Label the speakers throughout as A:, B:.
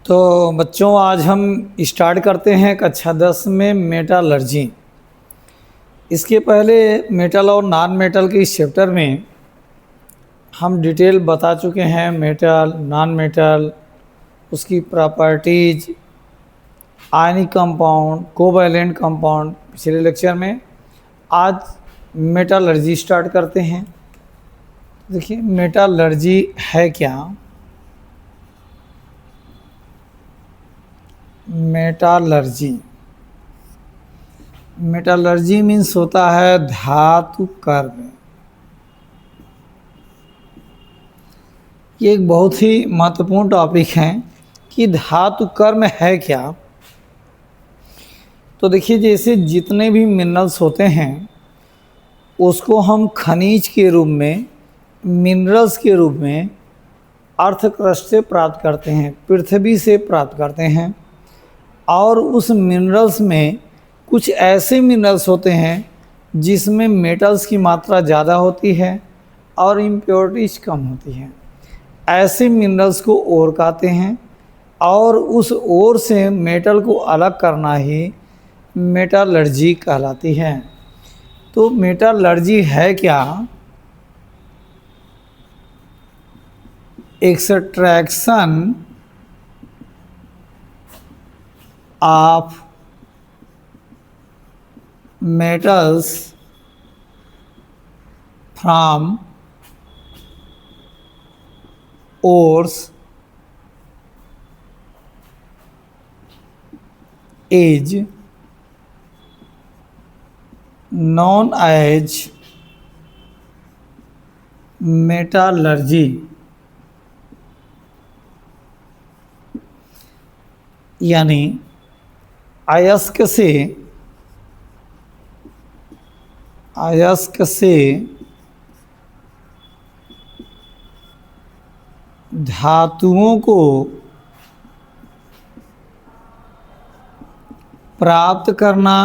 A: तो बच्चों आज हम स्टार्ट करते हैं कक्षा 10 में मेटालर्जी। इसके पहले मेटल और नॉन मेटल के इस चैप्टर में हम डिटेल बता चुके हैं। मेटल, नॉन मेटल, उसकी properties, ionic compound, covalent compound पिछले लेक्चर में। आज मेटालर्जी स्टार्ट करते हैं। देखिए मेटालर्जी है क्या। मेटालर्जी मेटालर्जी मीन्स होता है धातु कर्म। ये एक बहुत ही महत्वपूर्ण टॉपिक है कि धातु कर्म है क्या। तो देखिए जैसे जितने भी मिनरल्स होते हैं उसको हम खनिज के रूप में, मिनरल्स के रूप में अर्थ क्रस्ट से प्राप्त करते हैं, पृथ्वी से प्राप्त करते हैं। और उस मिनरल्स में कुछ ऐसे मिनरल्स होते हैं जिसमें मेटल्स की मात्रा ज़्यादा होती है और इम्प्योरिटीज कम होती है। ऐसे मिनरल्स को ओर कहते हैं और उस ओर से मेटल को अलग करना ही मेटालर्जी कहलाती है। तो मेटालर्जी है क्या। Extraction of metals from ores is known as metallurgy। यानी अयस्क से धातुओं को प्राप्त करना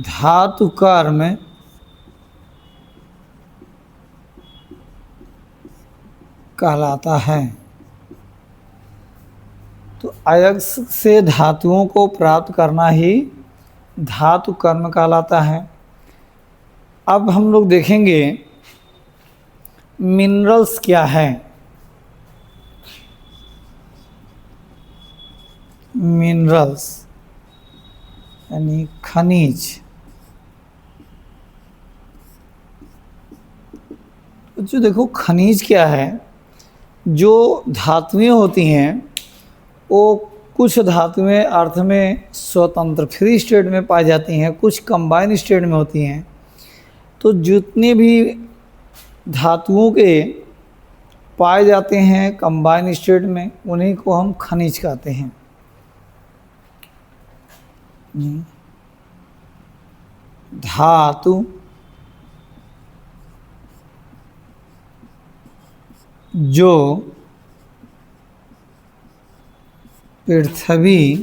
A: धातु कर्म कहलाता है। तो अयस्क से धातुओं को प्राप्त करना ही धातु कर्म कहलाता है। अब हम लोग देखेंगे मिनरल्स क्या है। मिनरल्स यानी खनिज। तो जो देखो खनिज क्या है, जो धातुएं होती हैं वो कुछ धातुएं अर्थ में स्वतंत्र फ्री स्टेट में पाई जाती हैं, कुछ कंबाइन स्टेट में होती हैं। तो जितने भी धातुओं के पाए जाते हैं कंबाइन स्टेट में उन्हीं को हम खनिज कहते हैं। धातु जो पृथ्वी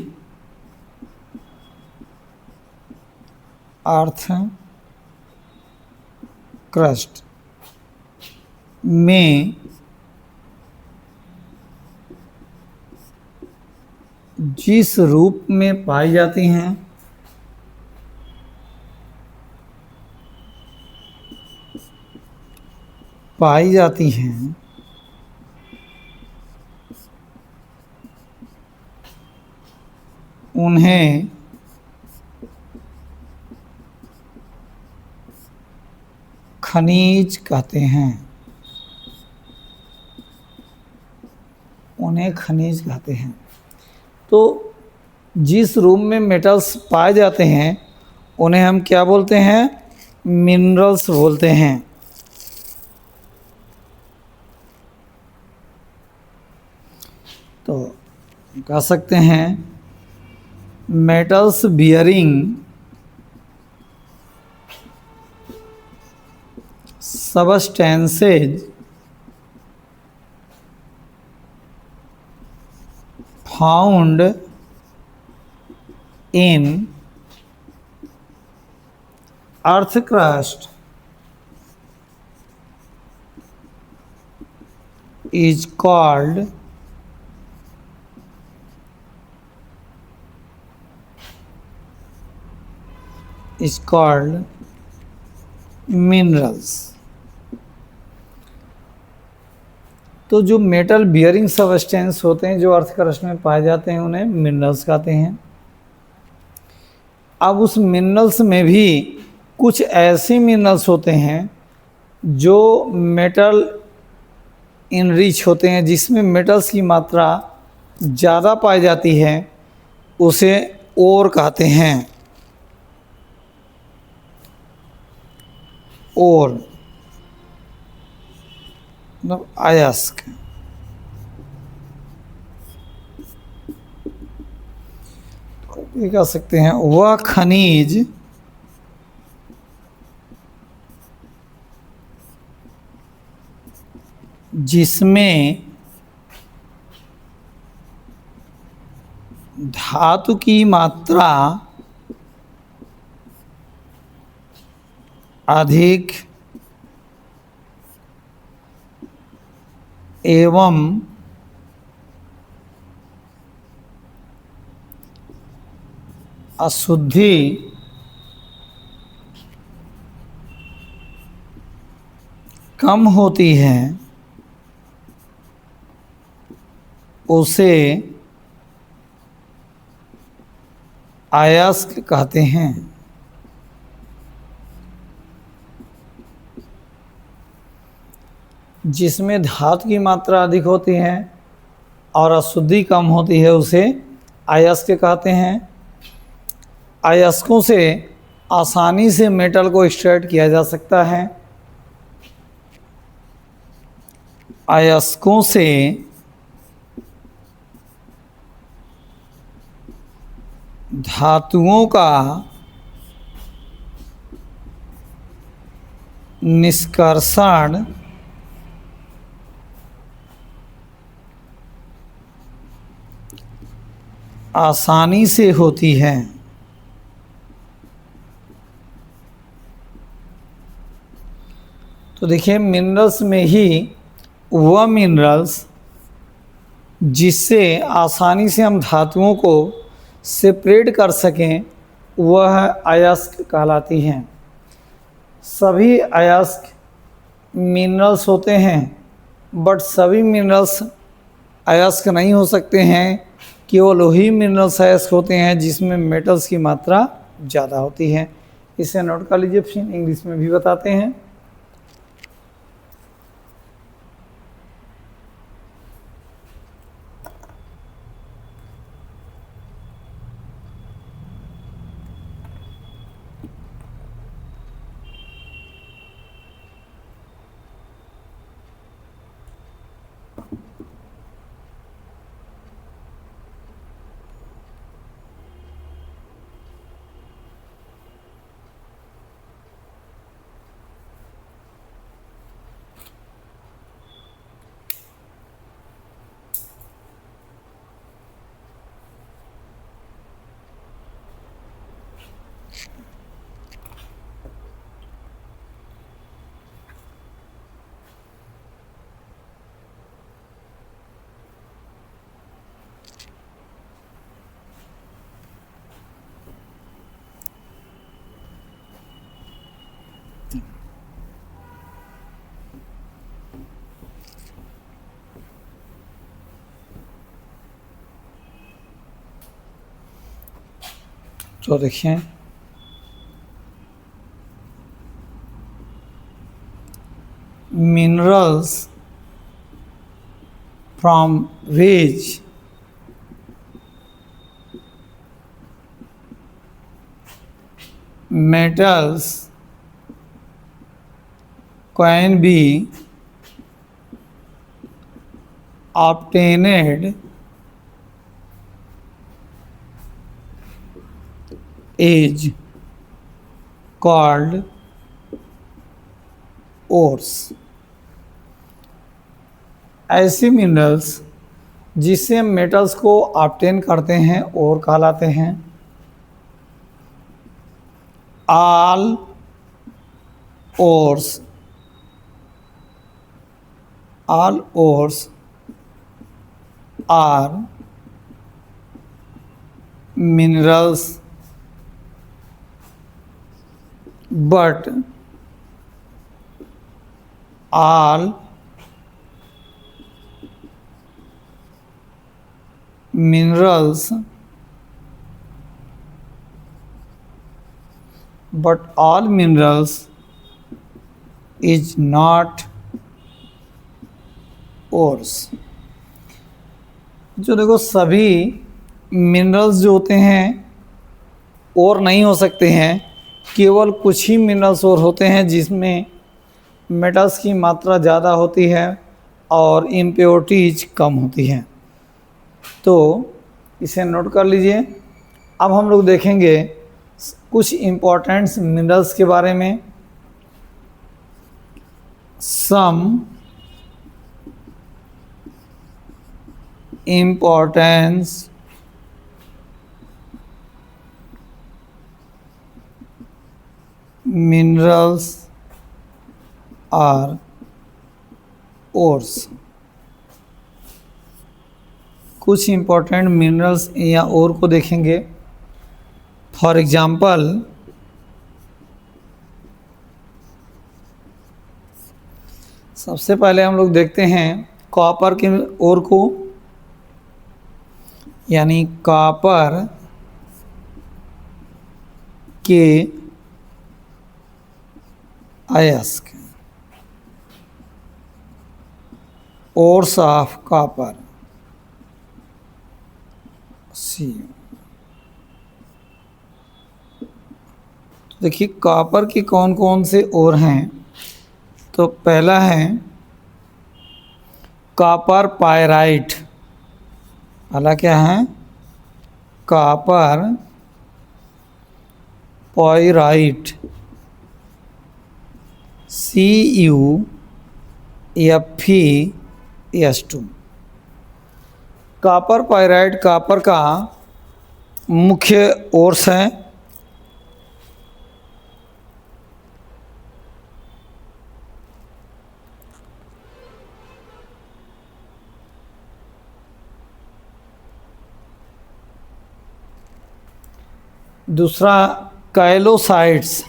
A: अर्थ क्रस्ट में जिस रूप में पाई जाती हैं उन्हें खनिज कहते हैं। उन्हें खनिज कहते हैं। तो जिस रूप में मेटल्स पाए जाते हैं उन्हें हम क्या बोलते हैं, मिनरल्स बोलते हैं। तो कह सकते हैं metals bearing substances found in earth crust is called minerals। तो जो मेटल बियरिंग सबस्टेंस होते हैं जो अर्थ क्रस्ट में पाए जाते हैं उन्हें मिनरल्स कहते हैं। अब उस मिनरल्स में भी कुछ ऐसे मिनरल्स होते हैं जो मेटल इनरिच होते हैं, जिसमें मेटल्स की मात्रा ज़्यादा पाई जाती है, उसे ओर कहते हैं। ओर मतलब अयस्क। ये कह सकते हैं वह खनिज जिसमें धातु की मात्रा अधिक एवं अशुद्धि कम होती है, उसे अयस्क कहते हैं। जिसमें धातु की मात्रा अधिक होती है और अशुद्धि कम होती है, उसे अयस्क कहते हैं। अयस्कों से आसानी से मेटल को एक्सट्रैक्ट किया जा सकता है। अयस्कों से धातुओं का निष्कर्षण आसानी से होती है। तो देखिए, मिनरल्स में ही वह मिनरल्स जिससे आसानी से हम धातुओं को सेपरेट कर सकें, वह अयस्क कहलाती हैं। सभी अयस्क मिनरल्स होते हैं, बट सभी मिनरल्स अयस्क नहीं हो सकते हैं। केवल वही मिनरल्स अयस्क होते हैं जिसमें मेटल्स की मात्रा ज़्यादा होती है। इसे नोट कर लीजिए, फिर इंग्लिश में भी बताते हैं। तो देखिए, minerals from which metals can be obtained is called ores। ऐसे मिनरल्स जिससे मेटल्स को ऑब्टेन करते हैं और कहलाते हैं। All ores all ores are minerals, but all minerals is not ores। जो देखो सभी मिनरल्स जो होते हैं और नहीं हो सकते हैं, केवल कुछ ही मिनरल्स और होते हैं जिसमें मेटल्स की मात्रा ज़्यादा होती है और इम्प्योरिटीज कम होती हैं। तो इसे नोट कर लीजिए। अब हम लोग देखेंगे कुछ इम्पोर्टेंट मिनरल्स के बारे में। सम इम्पोर्टेंस मिनरल्स आर ओर्स। कुछ इम्पोर्टेंट मिनरल्स या ओर को देखेंगे। फॉर एग्जाम्पल सबसे पहले हम लोग देखते हैं कॉपर के ओर को, यानी कॉपर के अयस्क, ओर्स ऑफ कॉपर सी। देखिए कॉपर के कौन कौन से ओर हैं। तो पहला है कॉपर पायराइट। पहला क्या है? Copper pyrite CuFeS2। Copper pyrite copper का मुख्य ओर्स है। दूसरा कैलोसाइट्स,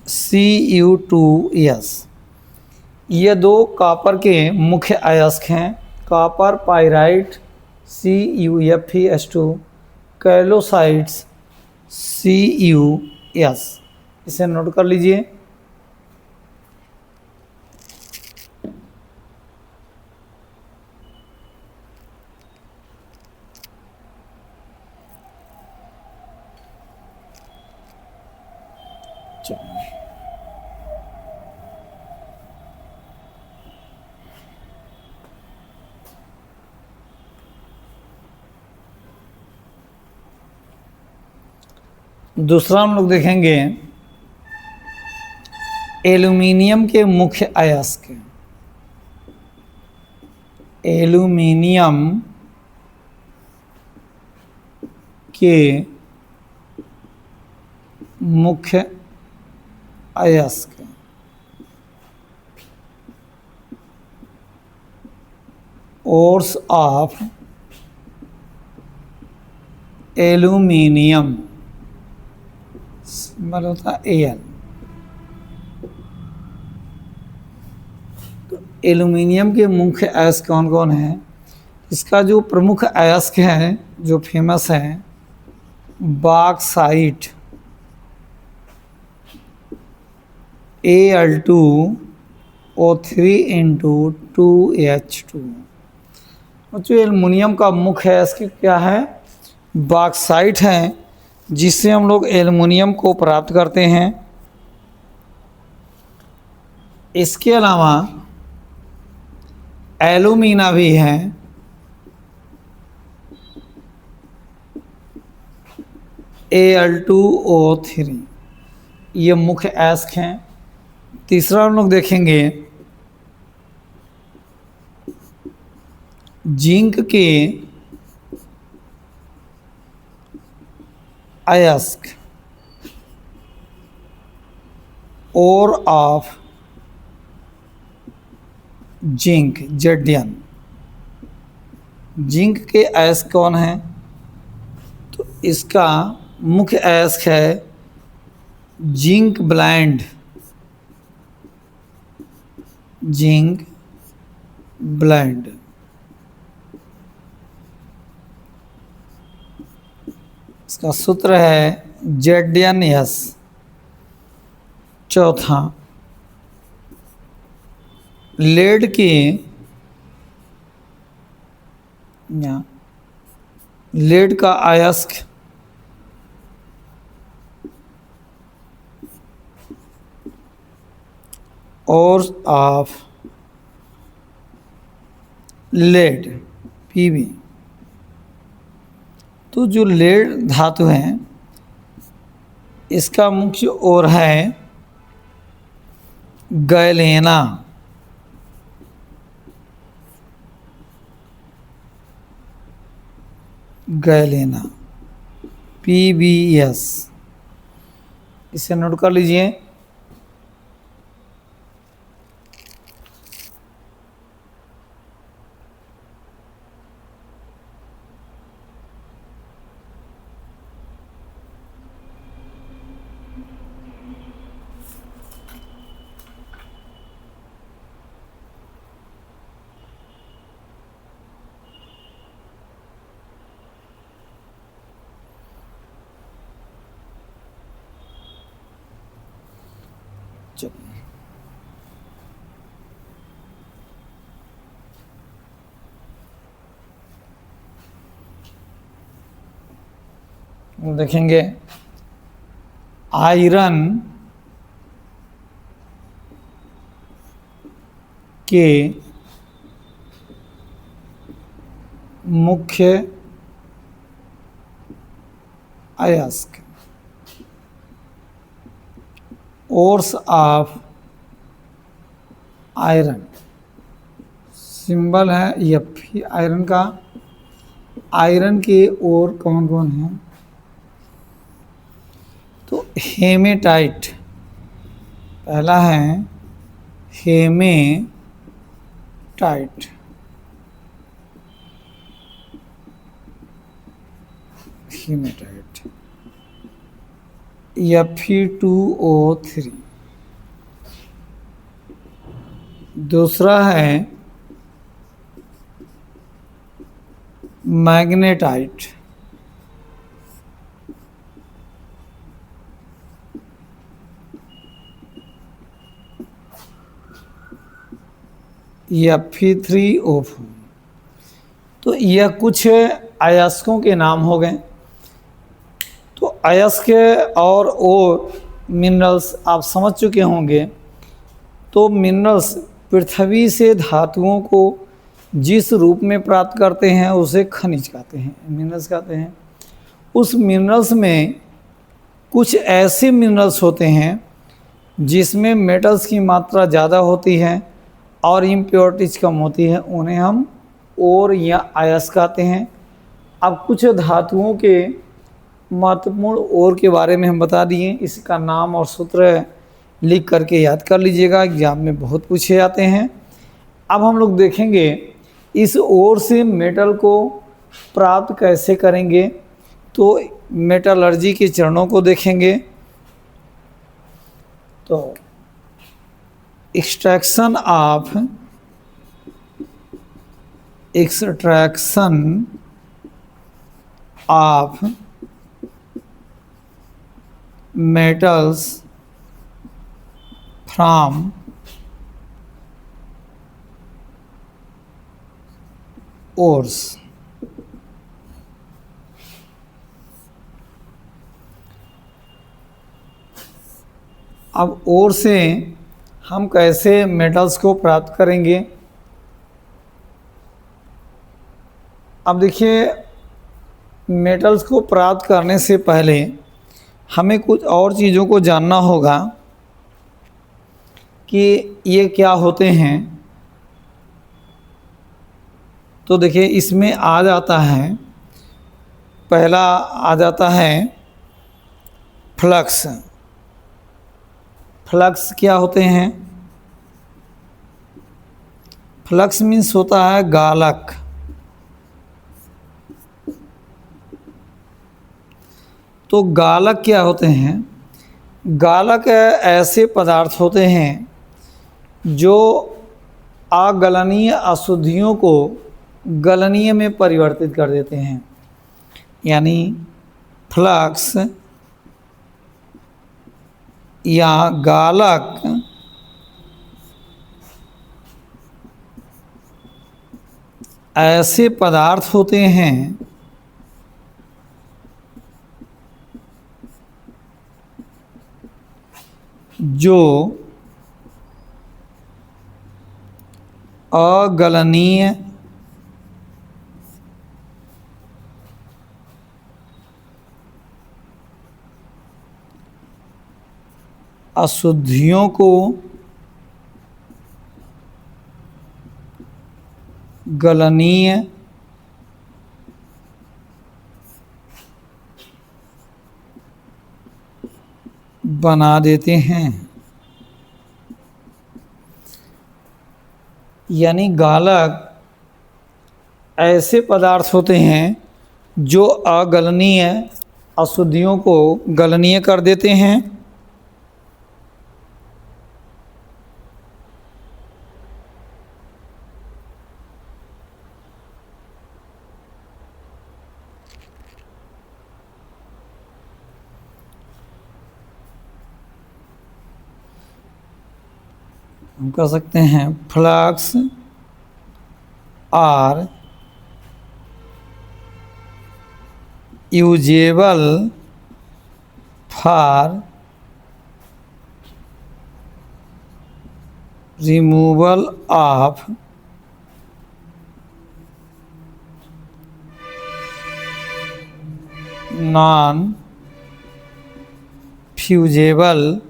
A: Cu2S। ये दो कॉपर के मुख्य अयस्क हैं। Copper pyrite CuFeS2, कैलोसाइट्स Cus। इसे नोट कर लीजिए। दूसरा हम लोग देखेंगे एल्यूमिनियम के मुख्य अयस्क। एल्यूमिनियम के मुख्य अयस्क ओर्स ऑफ एल्यूमिनियम, सिंबल होता है Al। तो एल्यूमिनियम के मुख्य अयस्क कौन कौन है? इसका जो प्रमुख अयस्क है जो फेमस है बॉक्साइट Al2O3 और जो एल्युमिनियम का मुख्य अयस्क क्या है? बॉक्साइट है, जिससे हम लोग एल्युमिनियम को प्राप्त करते हैं। इसके अलावा एलुमिना भी है। Al2O3 ये मुख्य अयस्क हैं। तीसरा हम लोग देखेंगे जिंक के अयस्क ओर ऑफ जिंक जेडियन। जिंक के अयस्क कौन है? तो इसका मुख्य अयस्क है जिंक ब्लेंड। Zinc blende. इसका सूत्र है ZnS। चौथा, लेड की लेड का अयस्क और ऑफ लेड Pb। तो जो लेड धातु है इसका मुख्य ओर है गैलेना। Galena PbS। इसे नोट कर लीजिए। देखेंगे आयरन के मुख्य अयस्क ओर्स ऑफ आयरन। सिंबल है Fe आयरन का। आयरन के ओर कौन कौन है? तो हेमेटाइट पहला है, हेमेटाइट। Haematite Fe2O3। दूसरा है मैग्नेटाइट। Fe3O4। तो यह कुछ अयस्कों के नाम हो गए। तो अयस्क और मिनरल्स आप समझ चुके होंगे। तो मिनरल्स पृथ्वी से धातुओं को जिस रूप में प्राप्त करते हैं उसे खनिज कहते हैं, मिनरल्स कहते हैं। उस मिनरल्स में कुछ ऐसे मिनरल्स होते हैं जिसमें मेटल्स की मात्रा ज़्यादा होती है और इम्प्योरिटीज कम होती है, उन्हें हम ओर या अयस्क कहते हैं। अब कुछ धातुओं के महत्वपूर्ण ओर के बारे में हम बता दिए। इसका नाम और सूत्र लिख करके याद कर लीजिएगा, एग्जाम में बहुत पूछे जाते हैं। अब हम लोग देखेंगे इस ओर से मेटल को प्राप्त कैसे करेंगे। तो मेटलर्जी के चरणों को देखेंगे। तो extraction of metals from ores। अब ओर से हम कैसे मेटल्स को प्राप्त करेंगे। अब देखिए, मेटल्स को प्राप्त करने से पहले हमें कुछ और चीज़ों को जानना होगा कि ये क्या होते हैं। तो देखिए, इसमें आ जाता है, पहला आ जाता है फ्लक्स। फ्लक्स क्या होते हैं? फ्लक्स मीन्स होता है गालक। तो गालक क्या होते हैं? गालक ऐसे पदार्थ होते हैं जो अगलनीय अशुद्धियों को गलनीय में परिवर्तित कर देते हैं। यानी फ्लक्स या गालक ऐसे पदार्थ होते हैं जो अगलनीय अशुद्धियों को गलनीय बना देते हैं। यानी गालक ऐसे पदार्थ होते हैं जो अगलनीय अशुद्धियों को गलनीय कर देते हैं। हम कह सकते हैं flux are usable for removal of non fusible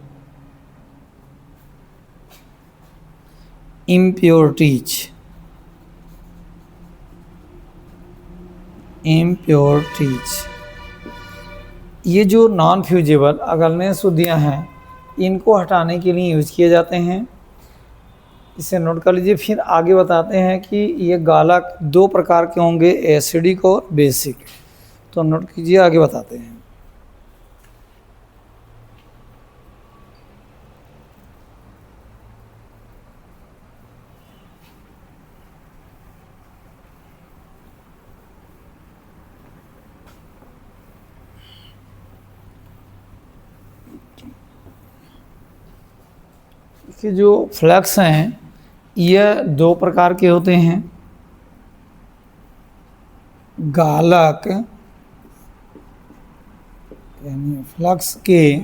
A: impurities। ये जो नॉन फ्यूजेबल अगलनीय शुद्धियाँ हैं इनको हटाने के लिए यूज किए जाते हैं। इसे नोट कर लीजिए। फिर आगे बताते हैं कि ये गालक दो प्रकार के होंगे, एसिडिक और बेसिक। तो नोट कीजिए, आगे बताते हैं। कि जो फ्लक्स हैं यह दो प्रकार के होते हैं। गालक यानी फ्लक्स के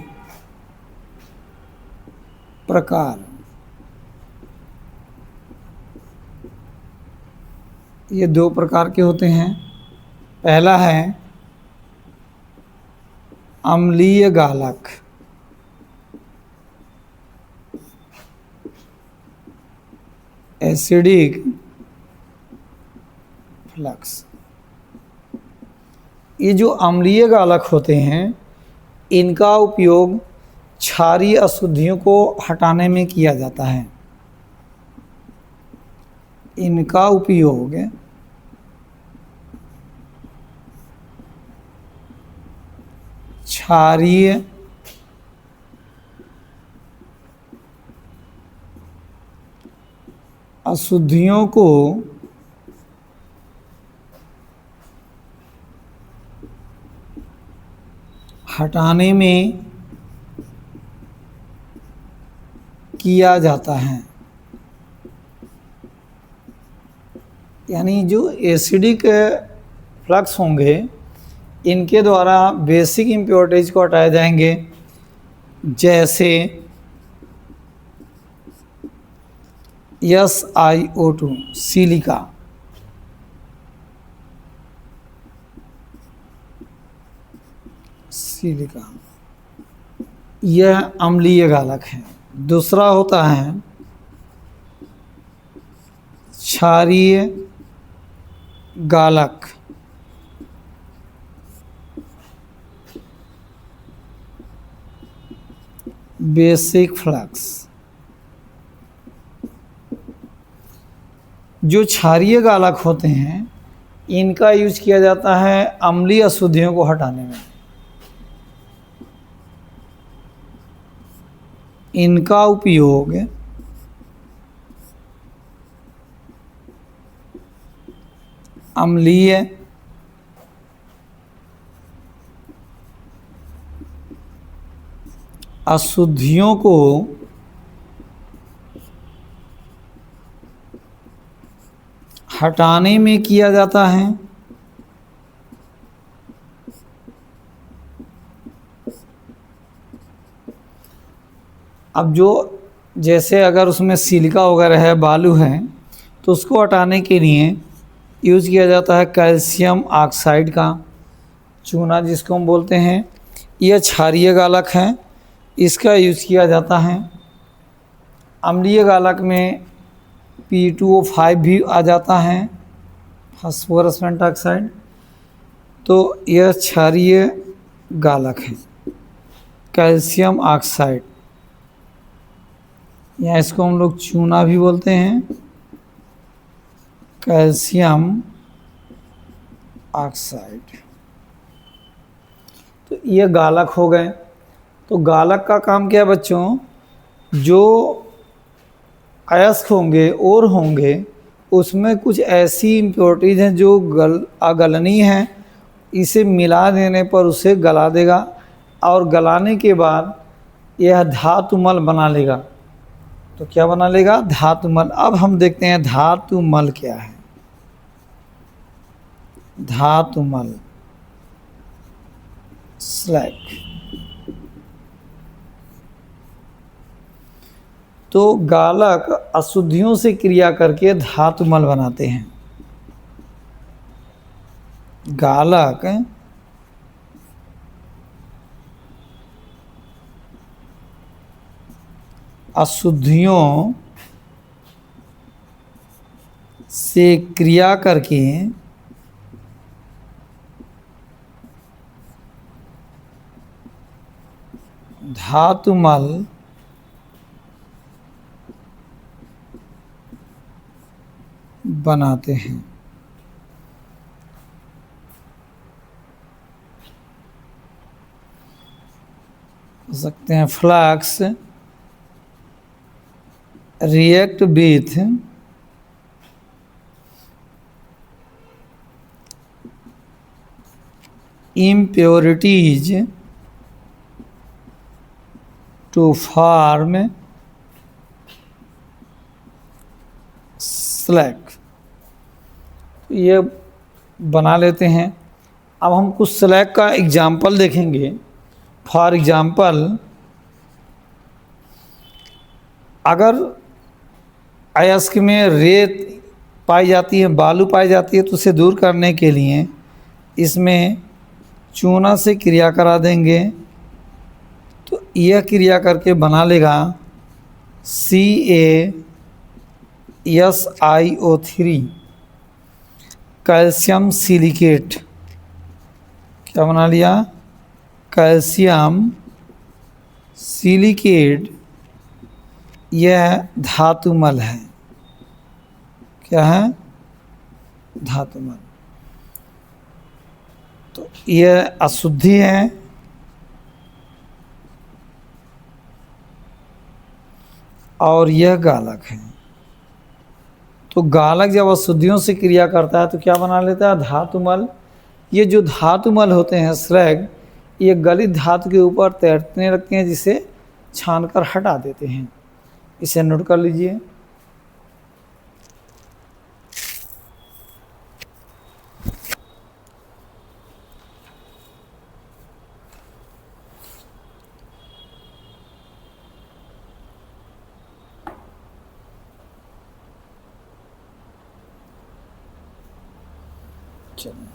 A: प्रकार, ये दो प्रकार के होते हैं। पहला है अम्लीय गालक, एसिडिक फ्लक्स। ये जो अम्लीय गालक होते हैं इनका उपयोग क्षारीय अशुद्धियों को हटाने में किया जाता है। इनका उपयोग क्षारीय अशुद्धियों को हटाने में किया जाता है। यानी जो एसिडिक फ्लक्स होंगे इनके द्वारा बेसिक इम्प्योरिटीज को हटाए जाएंगे, जैसे SiO2 सिलिका। यह अम्लीय गालक है। दूसरा होता है क्षारीय गालक। Basic flux. जो क्षारीय गालक होते हैं इनका यूज किया जाता है अम्लीय अशुद्धियों को हटाने में। इनका उपयोग अम्लीय अशुद्धियों को हटाने में किया जाता है। अब जो जैसे अगर उसमें सिलिका वगैरह है, बालू है, तो उसको हटाने के लिए यूज़ किया जाता है कैल्शियम ऑक्साइड का चूना, जिसको हम बोलते हैं। यह क्षारीय गालक है, इसका यूज़ किया जाता है। अम्लीय गालक में P2O5 भी आ जाता है, फास्फोरस पेंटॉक्साइड। तो यह क्षारीय गालक है, कैल्शियम ऑक्साइड, या इसको हम लोग चूना भी बोलते हैं, कैल्शियम ऑक्साइड। तो ये गालक हो गए। तो गालक का काम क्या है बच्चों? जो अयस्क होंगे और होंगे उसमें कुछ ऐसी इम्प्योरिटीज़ हैं जो अगलनीय हैं, इसे मिला देने पर उसे गला देगा और गलाने के बाद यह धातुमल बना लेगा। तो क्या बना लेगा? धातुमल। अब हम देखते हैं धातुमल क्या है। धातुमल स्लैग। तो गालक अशुद्धियों से क्रिया करके धातुमल बनाते हैं। गालक अशुद्धियों से क्रिया करके धातुमल बनाते हैं। हो सकते हैं flux react with impurities to form slag। ये बना लेते हैं। अब हम कुछ स्लैग का एग्जाम्पल देखेंगे। फॉर एग्जाम्पल, अगर अयस्क में रेत पाई जाती है, बालू पाई जाती है, तो उसे दूर करने के लिए इसमें चूना से क्रिया करा देंगे। तो यह क्रिया करके बना लेगा CaSiO3 कैल्शियम सिलिकेट। क्या बना लिया? Calcium silicate. यह धातुमल है। क्या है? धातुमल। तो यह अशुद्धि है, और यह गालक है। तो गालक जब अशुद्धियों से क्रिया करता है तो क्या बना लेता है? धातुमल। ये जो धातुमल होते हैं स्लैग, ये गलित धातु के ऊपर तैरने लगते हैं, जिसे छानकर हटा देते हैं। इसे नोट कर लीजिए। चलिए,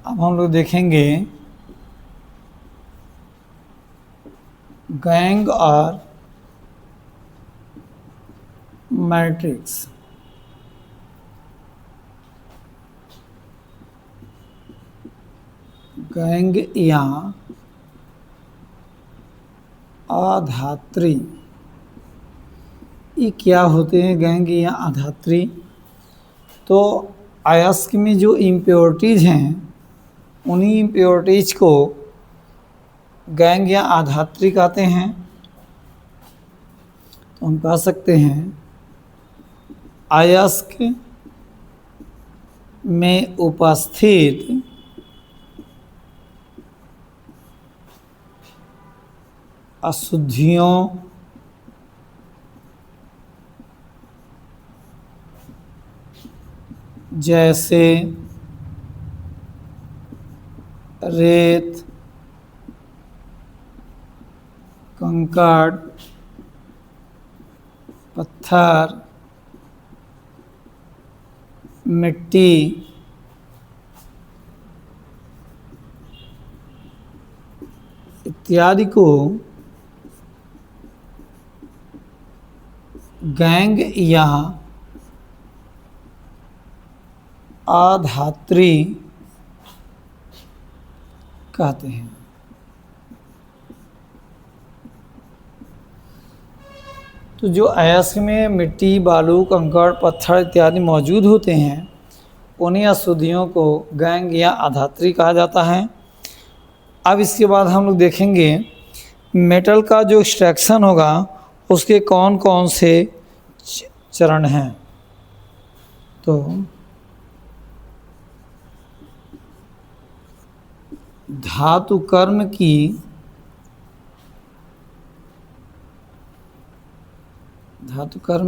A: अब हम लोग देखेंगे गैंग और मैट्रिक्स। गैंग या अधात्री, ये क्या होते हैं गैंग या अधात्री? तो अयस्क में जो इम्प्योरिटीज़ हैं उन्हीं इम्प्योरिटीज़ को गैंग या अधात्री कहते हैं। तो हम कह सकते हैं अयस्क में उपस्थित अशुद्धियों जैसे रेत, कंकड़, पत्थर, मिट्टी इत्यादि को गैंग या अधात्री कहते हैं। तो जो अयस्क में मिट्टी, बालू, कंकड़, पत्थर इत्यादि मौजूद होते हैं उन्हीं अशुद्धियों को गैंग या अधात्री कहा जाता है। अब इसके बाद हम लोग देखेंगे मेटल का जो एक्सट्रैक्शन होगा उसके कौन कौन से चरण हैं। तो धातु कर्म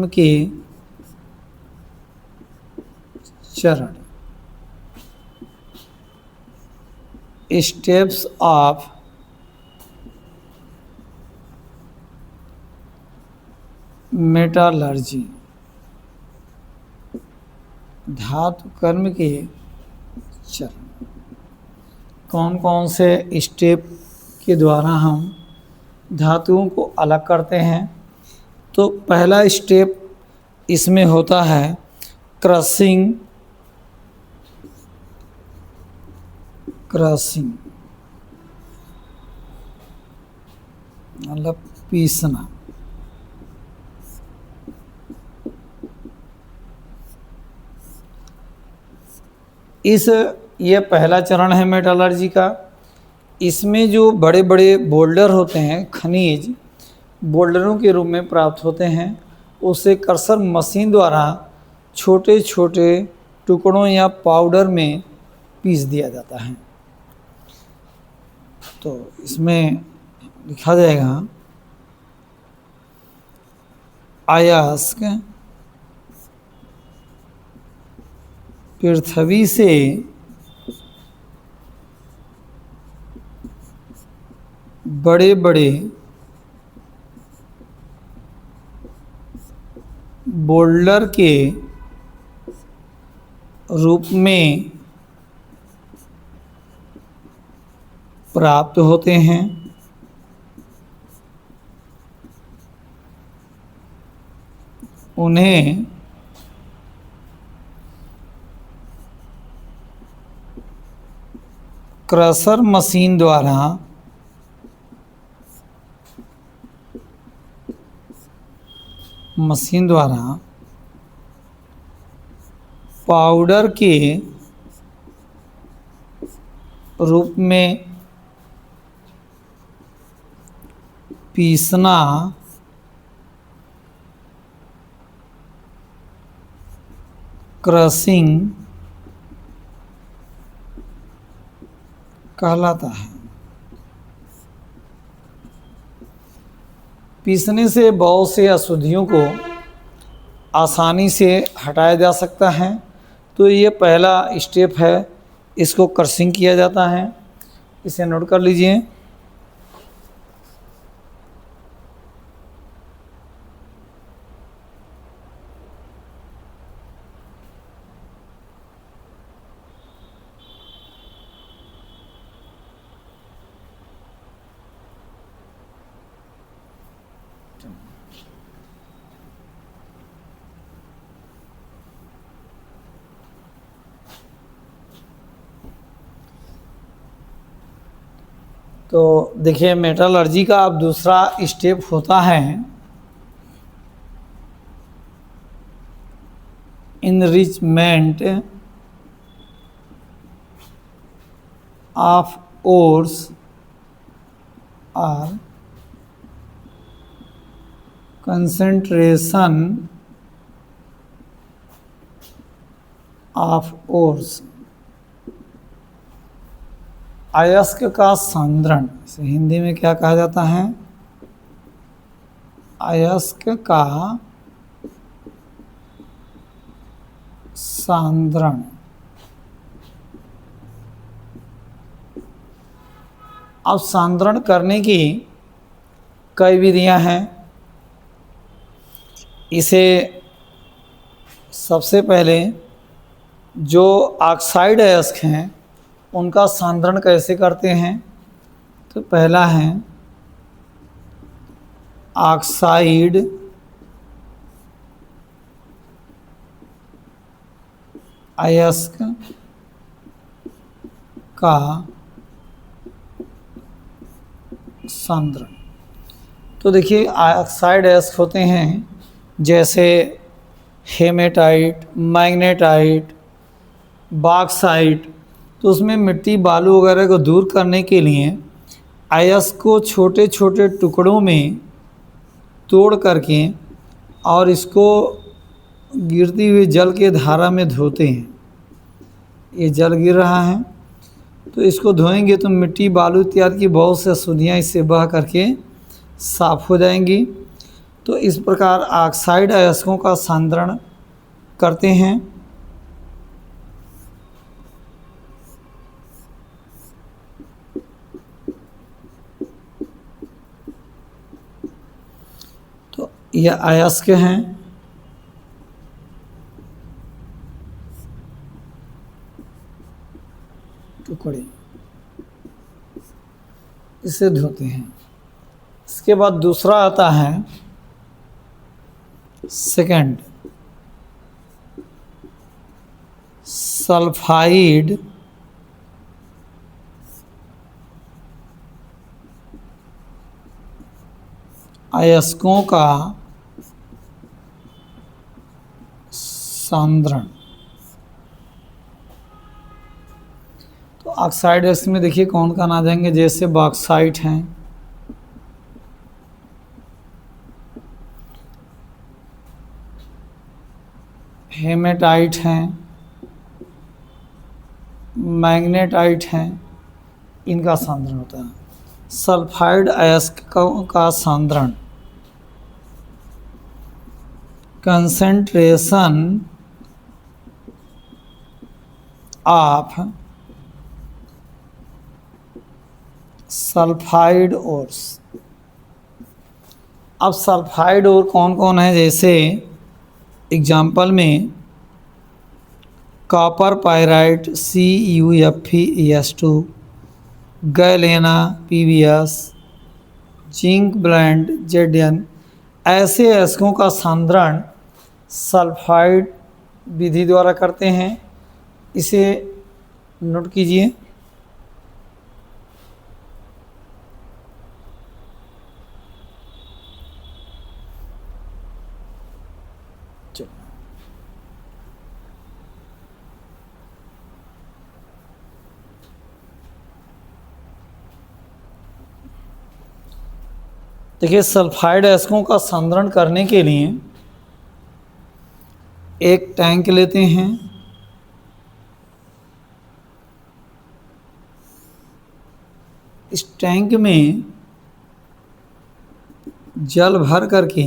A: की चरण, स्टेप्स ऑफ मेटालर्जी, धातु कर्म के चरण कौन कौन से स्टेप के द्वारा हम धातुओं को अलग करते हैं। तो पहला स्टेप इसमें होता है क्रशिंग मतलब पीसना। ये पहला चरण है मेटलर्जी का। इसमें जो बड़े बड़े बोल्डर होते हैं, खनिज बोल्डरों के रूप में प्राप्त होते हैं, उसे क्रशर मशीन द्वारा छोटे छोटे टुकड़ों या पाउडर में पीस दिया जाता है। तो इसमें लिखा जाएगा अयस्क पृथ्वी से बड़े बड़े बोल्डर के रूप में प्राप्त होते हैं। उन्हें क्रशर मशीन द्वारा पाउडर के रूप में पीसना क्रशिंग कहलाता है। पीसने से बहुत से अशुद्धियों को आसानी से हटाया जा सकता है। तो ये पहला स्टेप है, इसको क्रशिंग किया जाता है। इसे नोट कर लीजिए। तो देखिए मेटलर्जी का अब दूसरा स्टेप होता है इनरिचमेंट ऑफ ओर्स और कंसंट्रेशन ऑफ ओर्स। अयस्क का सांद्रण, इसे हिंदी में क्या कहा जाता है? अयस्क का सांद्रण। अब सांद्रण करने की कई विधियां हैं। इसे सबसे पहले जो ऑक्साइड अयस्क हैं उनका सांद्रण कैसे करते हैं? तो पहला है ऑक्साइड अयस्क का सांद्रण। तो देखिए ऑक्साइड अयस्क होते हैं जैसे हेमेटाइट, मैग्नेटाइट, बॉक्साइट। तो उसमें मिट्टी बालू वगैरह को दूर करने के लिए अयस्क को छोटे छोटे टुकड़ों में तोड़ करके और इसको गिरती हुई जल के धारा में धोते हैं। ये जल गिर रहा है तो इसको धोएंगे तो मिट्टी बालू इत्यादि की बहुत से अशुद्धियाँ इससे बह करके साफ हो जाएंगी। तो इस प्रकार ऑक्साइड अयस्कों का सांद्रण करते हैं। तो यह अयस्क हैं। टुकड़े इसे धोते हैं। इसके बाद दूसरा आता है सेकंड सल्फाइड अयस्कों का सांद्रण। तो ऑक्साइड अयस्क में देखिए कौन कौन आ जाएंगे, जैसे बॉक्साइट हैं, हेमेटाइट हैं, मैग्नेटाइट हैं, इनका सांद्रण होता है। सल्फाइड अयस्क का सांद्रण कंसंट्रेशन ऑफ सल्फाइड ओर्स। अब सल्फाइड और कौन कौन है, जैसे एग्जाम्पल में copper pyrite CuFeS2, galena PbS, zinc blende Zn। ऐसे अयस्कों का सांद्रण सल्फाइड विधि द्वारा करते हैं। इसे नोट कीजिए। देखिए सल्फाइड अयस्कों का सांद्रण करने के लिए एक टैंक लेते हैं। इस टैंक में जल भर करके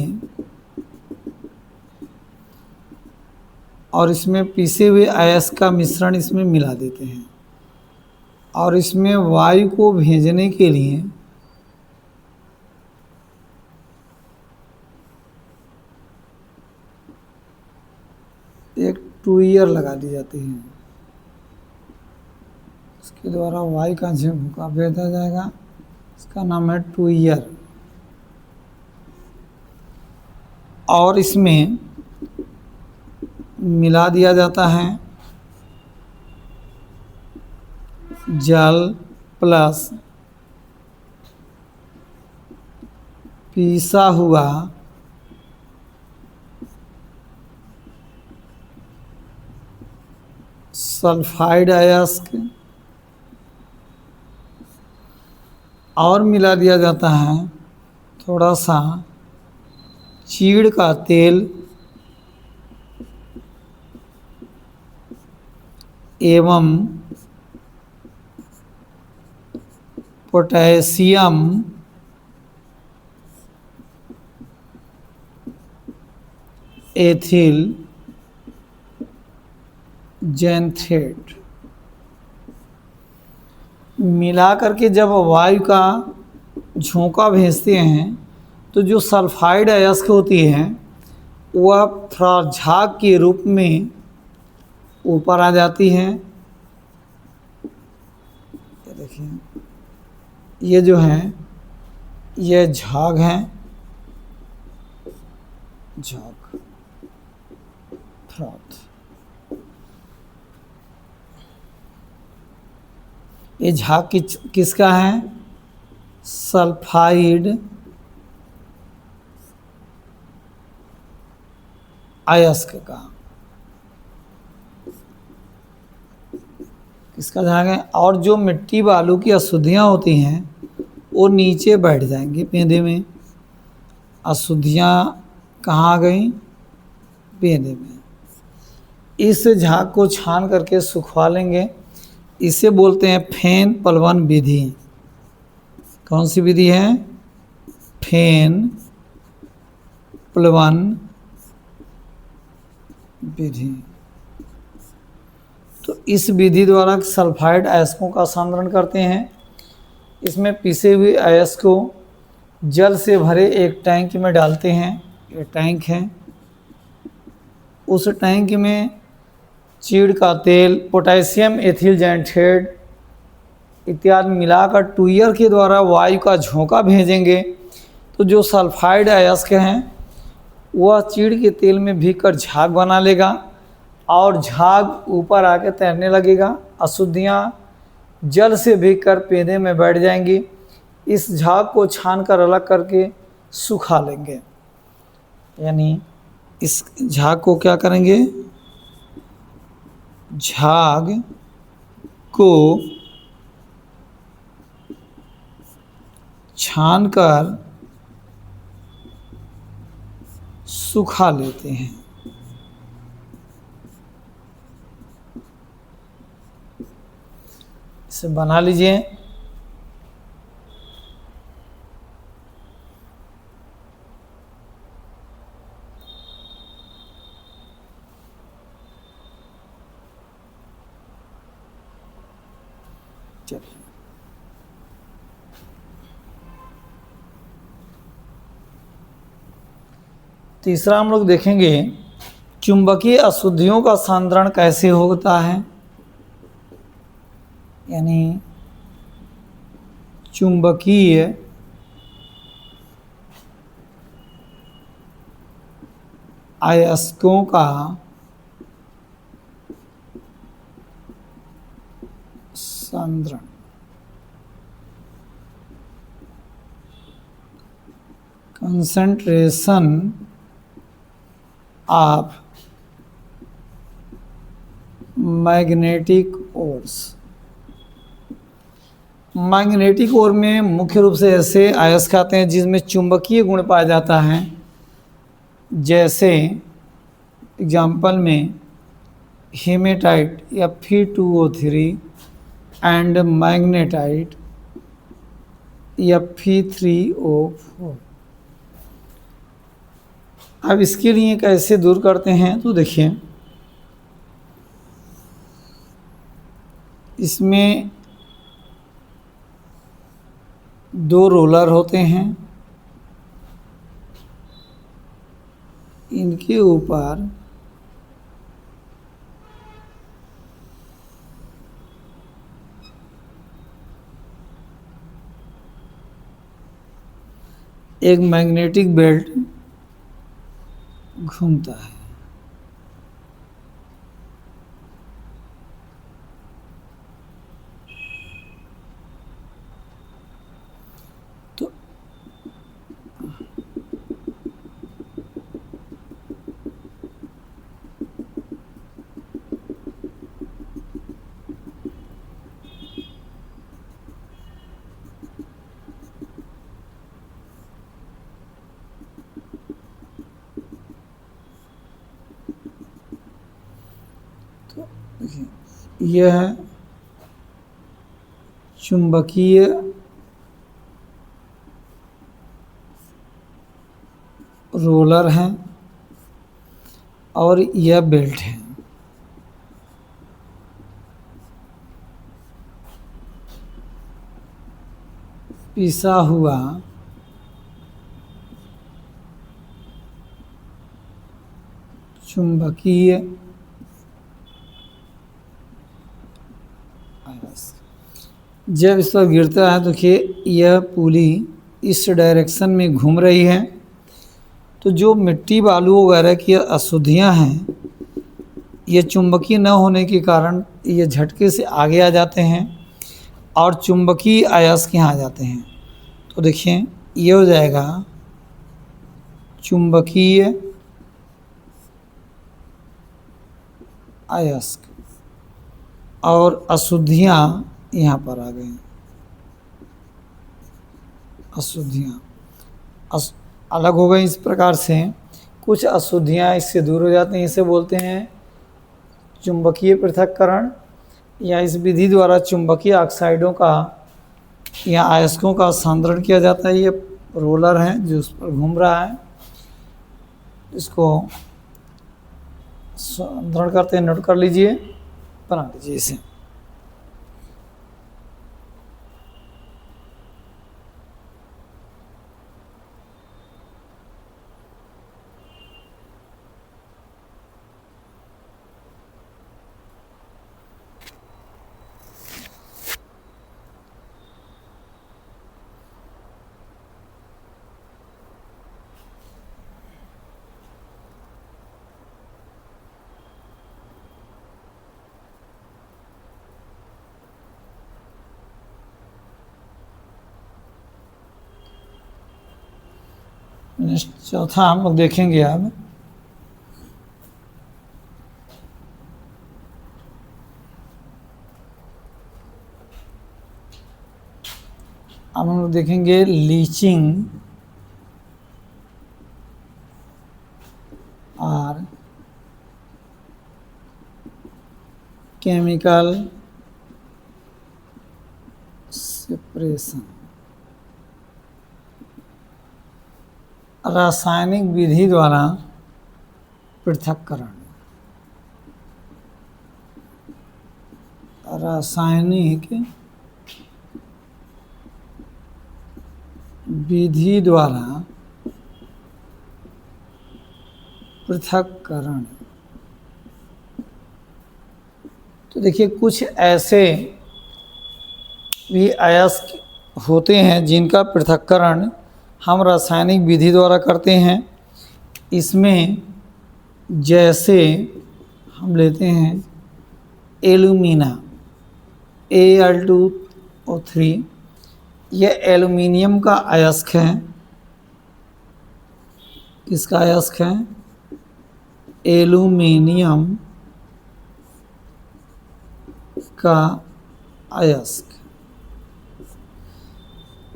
A: और इसमें पीसे हुए अयस्क का मिश्रण इसमें मिला देते हैं और इसमें वायु को भेजने के लिए एक टूयर लगा दी जाती है। इसके द्वारा वायु का झोंका भेजा जाएगा। इसका नाम है टूयर। और इसमें मिला दिया जाता है जल प्लस पिसा हुआ सल्फाइड अयस्क और मिला दिया जाता है थोड़ा सा चीड़ का तेल एवं पोटेशियम एथिल जैंथेट मिला करके जब वायु का झोंका भेजते हैं तो जो सल्फाइड अयस्क होती है वह थोड़ा झाग के रूप में ऊपर आ जाती है। ये देखिए, ये जो है ये झाग है, झाग फ्रॉथ। ये झाग किसका है? सल्फाइड अयस्क का। किसका झाग है? और जो मिट्टी बालू की अशुद्धियाँ होती हैं वो नीचे बैठ जाएंगी पेंदे में। अशुद्धियाँ कहाँ आ गई? पेंदे में। इस झाग को छान करके सुखवा लेंगे। इसे बोलते हैं फेन प्लवन विधि। कौन सी विधि है? फेन प्लवन विधि। तो इस विधि द्वारा सल्फाइड अयस्कों का सांद्रण करते हैं। इसमें पिसे हुए अयस्क को जल से भरे एक टैंक में डालते हैं। ये टैंक है। उस टैंक में चीड़ का तेल, पोटेशियम एथिल जैंथेट इत्यादि मिलाकर टूयर के द्वारा वायु का झोंका भेजेंगे तो जो सल्फाइड अयस्क हैं वह चीड़ के तेल में भीगकर झाग बना लेगा और झाग ऊपर आके तैरने लगेगा। अशुद्धियाँ जल से भीगकर पेंदे में बैठ जाएंगी। इस झाग को छानकर अलग करके सुखा लेंगे। यानी इस झाग को क्या करेंगे? झाग को छानकर सुखा लेते हैं। इसे बना लीजिए। चलिए, तीसरा हम लोग देखेंगे चुंबकीय अशुद्धियों का सांद्रण कैसे होता है। यानी चुंबकीय अयस्कों का सांद्रण। Concentration of magnetic ores. Magnetic ore में मुख्य रूप से ऐसे अयस्क आते हैं जिसमें चुंबकीय गुण पाया जाता है। जैसे एग्जाम्पल में haematite Fe2O3 and magnetite Fe3O4। अब इसके लिए कैसे दूर करते हैं तो देखिए, इसमें दो रोलर होते हैं। इनके ऊपर एक मैग्नेटिक बेल्ट घूमता है। तो तो देखिए यह है चुंबकीय रोलर है और यह बेल्ट है। पिसा हुआ चुंबकीय जब इस पर गिरता है, देखिए यह पुली इस डायरेक्शन में घूम रही है, तो जो मिट्टी बालू वगैरह की अशुद्धियां हैं, ये चुंबकीय न होने के कारण ये झटके से आगे आ जाते हैं और चुंबकीय अयस्क यहाँ आ जाते हैं। तो देखिए ये हो जाएगा चुंबकीय अयस्क और अशुद्धियाँ यहाँ पर आ गई। अशुद्धियाँ अलग हो गई। इस प्रकार से कुछ अशुद्धियाँ इससे दूर हो जाती हैं। इसे बोलते हैं चुंबकीय पृथक्करण, या इस विधि द्वारा चुंबकीय ऑक्साइडों का या अयस्कों का सांद्रण किया जाता है। ये रोलर है जो उस पर घूम रहा है, इसको सांद्रण करते हैं। नोट कर लीजिए, बना लीजिए इसे। चौथा हम लोग देखेंगे अब हम लोग देखेंगे लीचिंग और केमिकल सेपरेशन। रासायनिक विधि द्वारा पृथक्करण। रासायनिक विधि द्वारा पृथक्करण। तो देखिए कुछ ऐसे भी अयस्क होते हैं जिनका पृथक्करण हम रासायनिक विधि द्वारा करते हैं। इसमें जैसे हम लेते हैं एल्यूमिना Al2O3, यह एल्युमिनियम का अयस्क है। किसका अयस्क है? एल्युमिनियम का अयस्क।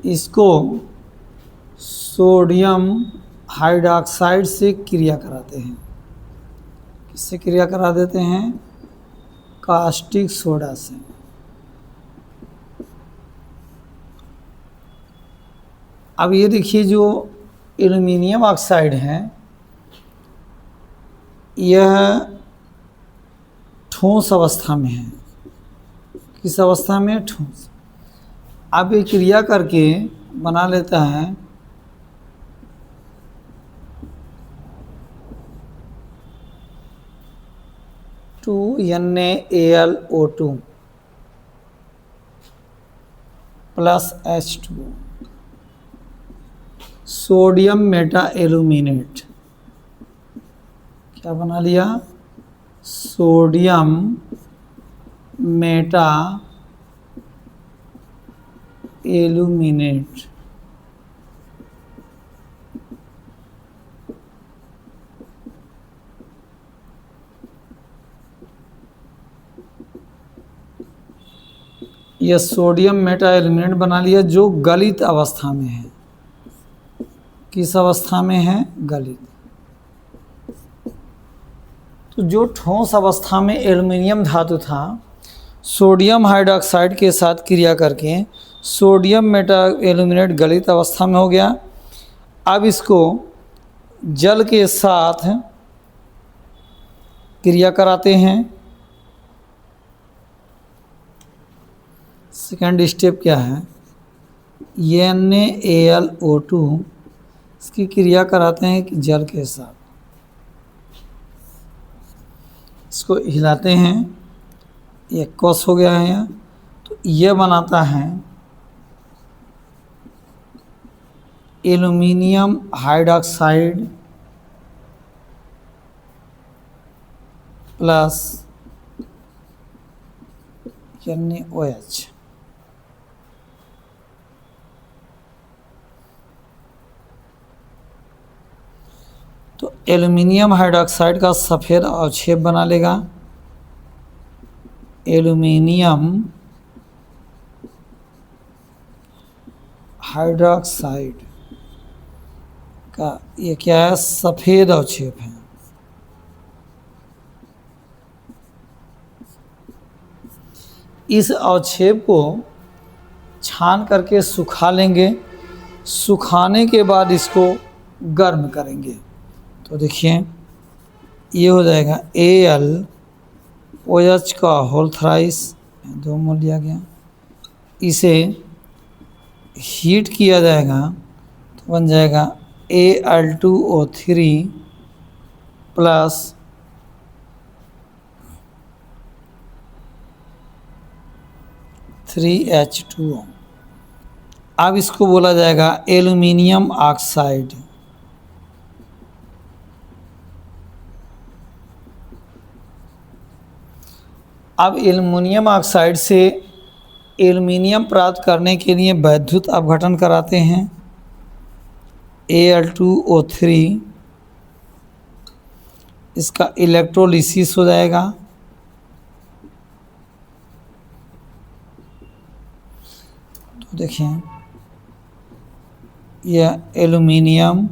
A: इसको सोडियम हाइड्रॉक्साइड से क्रिया कराते हैं। किससे क्रिया करा देते हैं? कास्टिक सोडा से। अब ये देखिए जो एल्युमिनियम ऑक्साइड है, यह ठोस अवस्था में है। किस अवस्था में? ठोस। अब ये क्रिया करके बना लेता है NaAlO2 plus H2, sodium Meta aluminate. क्या बना लिया? Sodium Meta aluminate. यह सोडियम मेटा एल्यूमिनेट बना लिया जो गलित अवस्था में है। किस अवस्था में है? गलित। तो जो ठोस अवस्था में एल्युमिनियम धातु था, सोडियम हाइड्रोक्साइड के साथ क्रिया करके सोडियम मेटा एल्यूमिनेट गलित अवस्था में हो गया। अब इसको जल के साथ क्रिया कराते हैं। सेकंड स्टेप क्या है, NaAlO2 इसकी क्रिया कराते हैं कि जल के साथ, इसको हिलाते हैं, ये कॉस हो गया है यहाँ, तो ये बनाता है एल्युमिनियम हाइड्रोक्साइड प्लस NaOH। तो एल्युमिनियम हाइड्रोक्साइड का सफ़ेद अवक्षेप बना लेगा, एल्युमिनियम हाइड्रोक्साइड का ये क्या है, सफ़ेद अवक्षेप है। इस अवक्षेप को छान करके सुखा लेंगे, सुखाने के बाद इसको गर्म करेंगे। तो देखिए ये हो जाएगा AlOH का होल थ्राइस, 2 मोल लिया गया, इसे हीट किया जाएगा तो बन जाएगा Al2O3 प्लस H2O। अब इसको बोला जाएगा एल्युमिनियम ऑक्साइड। अब एल्युमिनियम ऑक्साइड से एल्युमिनियम प्राप्त करने के लिए वैद्युत अपघटन कराते हैं, Al2O3 इसका इलेक्ट्रोलिसिस हो जाएगा, तो देखिए यह एल्युमिनियम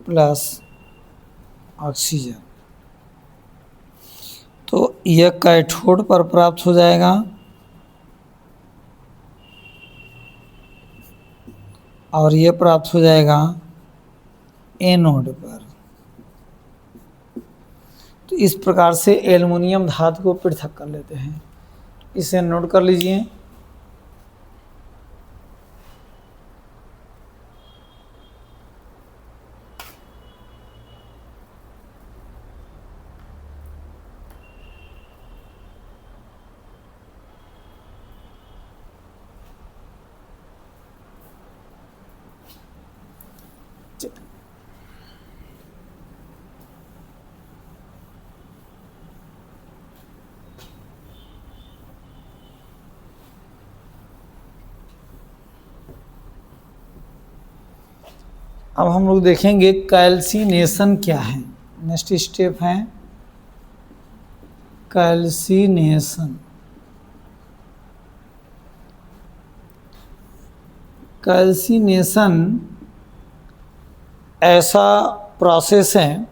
A: प्लस ऑक्सीजन, तो यह कैथोड पर प्राप्त हो जाएगा और यह प्राप्त हो जाएगा एनोड पर। तो इस प्रकार से एल्युमिनियम धातु को पृथक कर लेते हैं। इसे नोट कर लीजिए। अब हम लोग देखेंगे कैल्सिनेशन क्या है। नेक्स्ट स्टेप है कैल्सिनेशन। कैल्सिनेशन ऐसा प्रोसेस है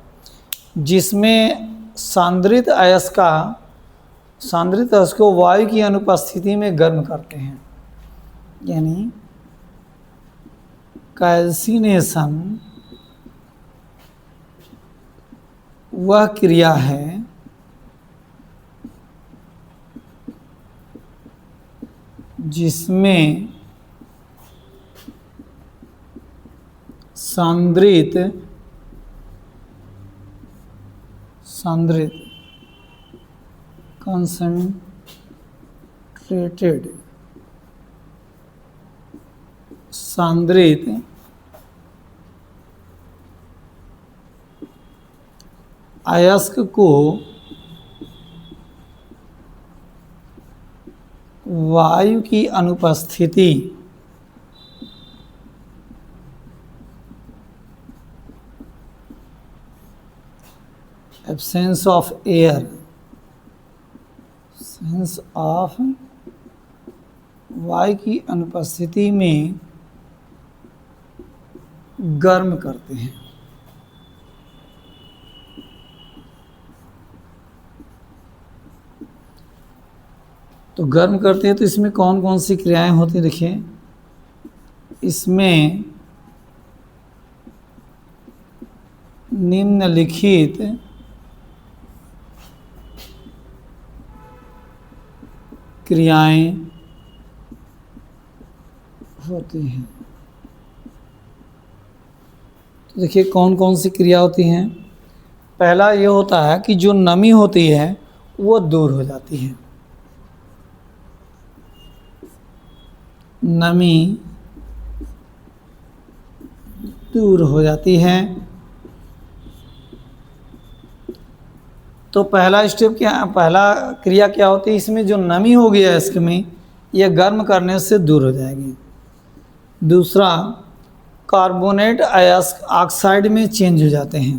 A: जिसमें सांद्रित अयस्क को वायु की अनुपस्थिति में गर्म करते हैं। यानी कैल्सिनेशन वह क्रिया है जिसमें सांद्रित कंसंट्रेटेड सांद्रित अयस्क को वायु की अनुपस्थिति absence of air, absence of वायु की अनुपस्थिति में गर्म करते हैं। तो गर्म करते हैं तो इसमें कौन कौन सी क्रियाएं होती हैं, देखिए इसमें निम्नलिखित क्रियाएं होती हैं। तो देखिए कौन कौन सी क्रिया होती हैं। पहला ये होता है कि जो नमी होती है वो दूर हो जाती है, नमी दूर हो जाती है। तो पहला स्टेप क्या, पहला क्रिया क्या होती है, इसमें जो नमी हो गया है इसमें, यह गर्म करने से दूर हो जाएगी। दूसरा, कार्बोनेट अयस्क ऑक्साइड में चेंज हो जाते हैं।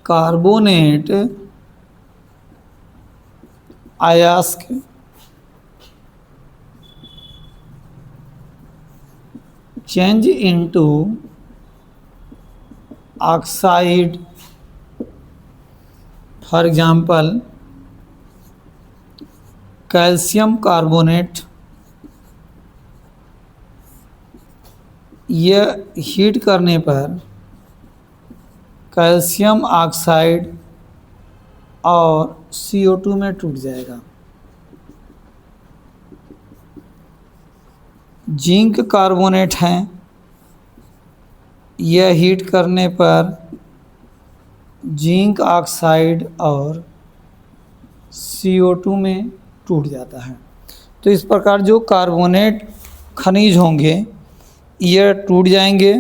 A: कार्बोनेट अयस्क change into oxide, for example calcium carbonate. यह हीट करने पर कैल्शियम ऑक्साइड और CO2 में टूट जाएगा। जिंक कार्बोनेट है, यह हीट करने पर जिंक ऑक्साइड और CO2 में टूट जाता है। तो इस प्रकार जो कार्बोनेट खनिज होंगे यह टूट जाएंगे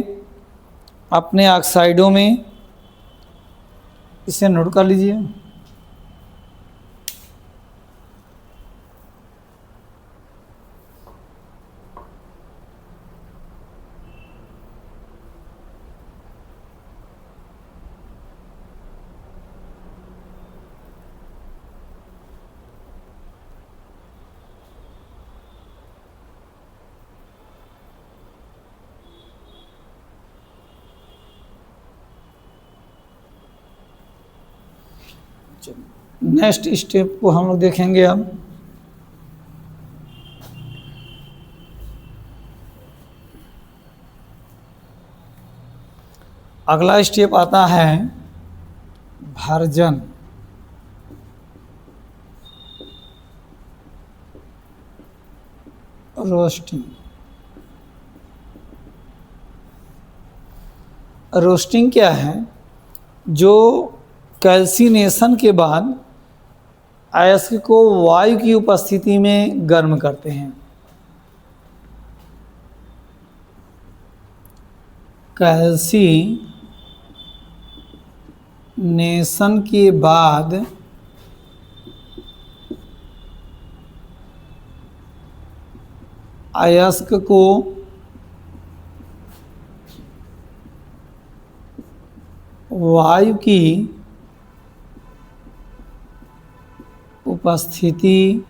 A: अपने ऑक्साइडों में। इसे नोट कर लीजिए। नेक्स्ट स्टेप को हम लोग देखेंगे अब। अगला स्टेप आता है भर्जन। रोस्टिंग। रोस्टिंग क्या है, जो कैल्सिनेशन के बाद अयस्क को वायु की उपस्थिति में गर्म करते हैं। कैल्सिनेशन के बाद अयस्क को वायु की उपस्थिति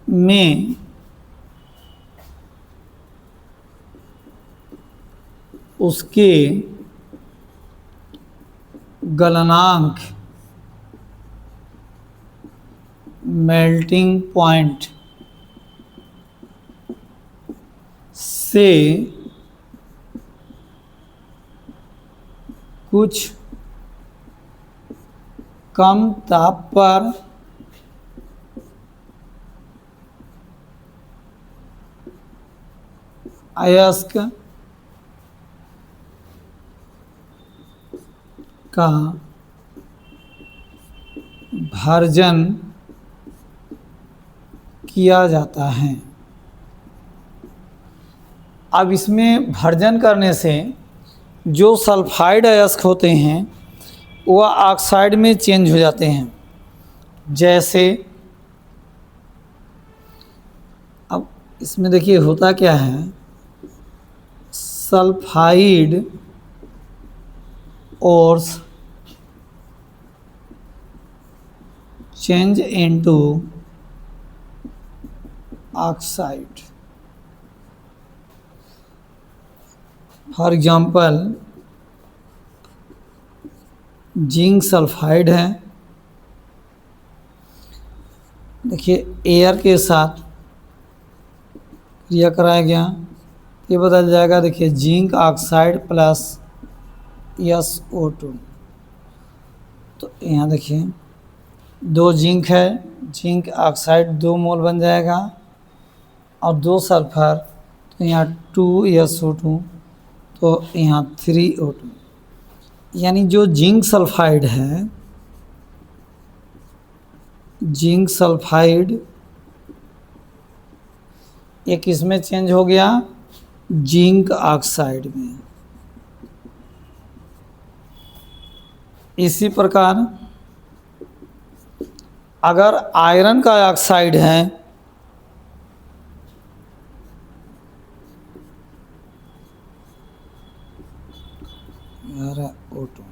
A: में उसके गलनांक, मेल्टिंग पॉइंट से कुछ कम ताप पर अयस्क का भर्जन किया जाता है। अब इसमें भर्जन करने से जो सल्फाइड अयस्क होते हैं वह ऑक्साइड में चेंज हो जाते हैं। जैसे अब इसमें देखिए होता क्या है, sulphide ores change into oxide. For example, zinc sulphide है। देखिए एयर के साथ क्रिया कराया गया, ये बदल जाएगा। देखिए जिंक ऑक्साइड प्लस SO2। तो यहाँ देखिए 2 जिंक है, जिंक ऑक्साइड 2 मोल बन जाएगा और 2 सल्फर, तो यहाँ 2SO2, तो यहाँ 3O2। यानी जो जिंक सल्फाइड है, जिंक सल्फाइड ये किस में चेंज हो गया? जिंक ऑक्साइड में। इसी प्रकार अगर आयरन का ऑक्साइड है, O2,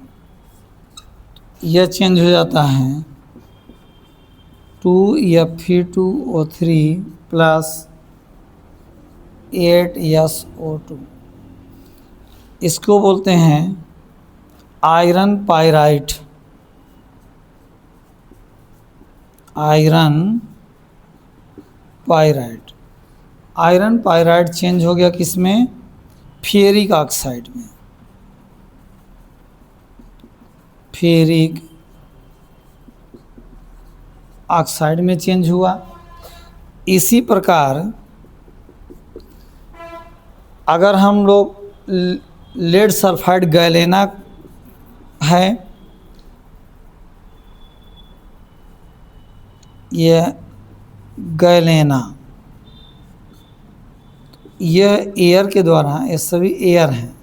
A: यह चेंज हो जाता है 2Fe2O3 प्लस 8SO2। इसको बोलते हैं iron pyrite. Iron pyrite, iron pyrite change हो गया किस में? फेरिक ऑक्साइड में। फेरिक ऑक्साइड में चेंज हुआ। इसी प्रकार अगर हम लोग लेड सल्फाइड गैलेना है, यह गैलेना, यह एयर के द्वारा, ये सभी एयर हैं,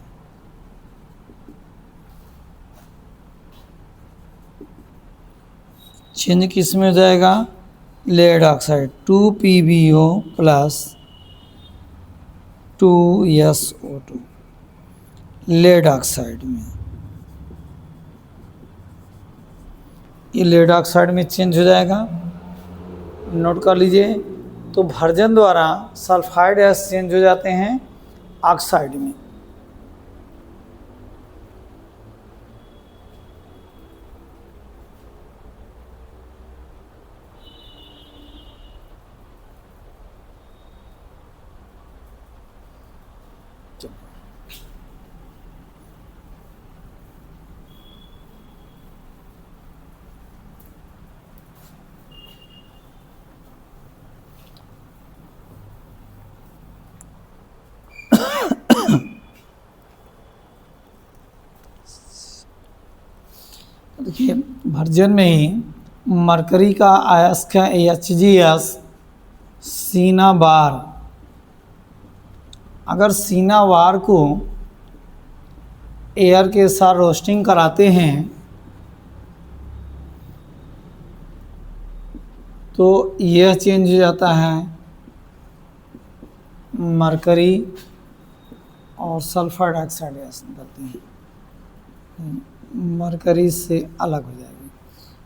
A: चेंज किस में हो जाएगा? Lead oxide 2PbO plus 2SO2 lead oxide में। ये लेड ऑक्साइड में चेंज हो जाएगा, नोट कर लीजिए। तो भर्जन द्वारा सल्फाइड एस चेंज हो जाते हैं ऑक्साइड में। देखिए भर्जन में ही मरकरी का अयस्क है HgS सीना बार। अगर सीना बार को एयर के साथ रोस्टिंग कराते हैं तो यह चेंज हो जाता है मरकरी और सल्फर डाइऑक्साइड गैस निकलती है, मरकरी से अलग हो जाएगी।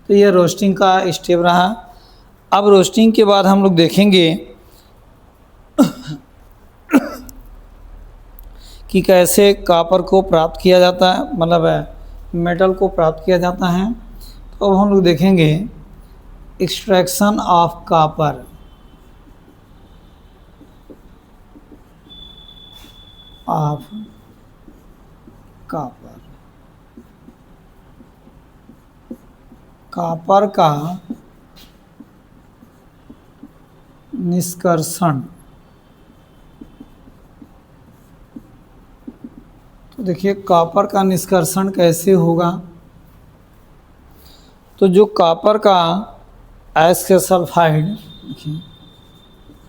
A: तो यह रोस्टिंग का स्टेप रहा। अब रोस्टिंग के बाद हम लोग देखेंगे कि कैसे कॉपर को प्राप्त किया जाता है, मतलब मेटल को प्राप्त किया जाता है। तो अब हम लोग देखेंगे extraction of copper. Of copper, copper का निष्कर्षण। तो देखिए कॉपर का निष्कर्षण कैसे होगा। तो जो कॉपर का एस के सल्फाइड देखिए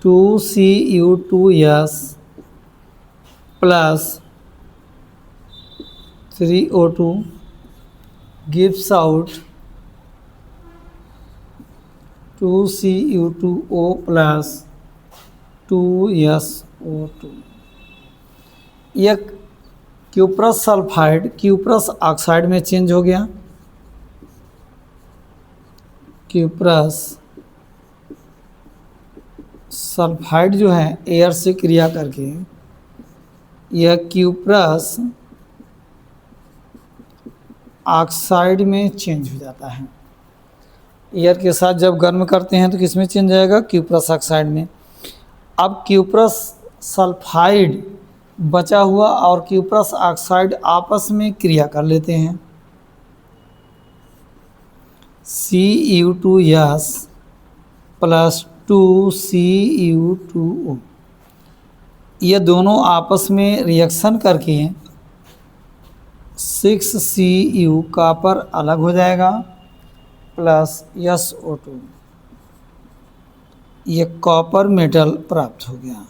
A: 2Cu2S plus 3O2 gives out 2Cu2O plus 2SO2। यह क्यूप्रस सल्फाइड क्यूप्रस ऑक्साइड में चेंज हो गया। क्यूप्रस सल्फाइड जो है एयर से क्रिया करके यह क्यूप्रस ऑक्साइड में चेंज हो जाता है। एयर के साथ जब गर्म करते हैं तो किस में चेंज जाएगा, क्यूप्रस ऑक्साइड में। अब क्यूप्रस सल्फाइड बचा हुआ और क्यूप्रस ऑक्साइड आपस में क्रिया कर लेते हैं। Cu2s प्लस 2Cu2O, ये दोनों आपस में रिएक्शन करके 6Cu कॉपर अलग हो जाएगा प्लस SO2, ये कॉपर मेटल प्राप्त हो गया।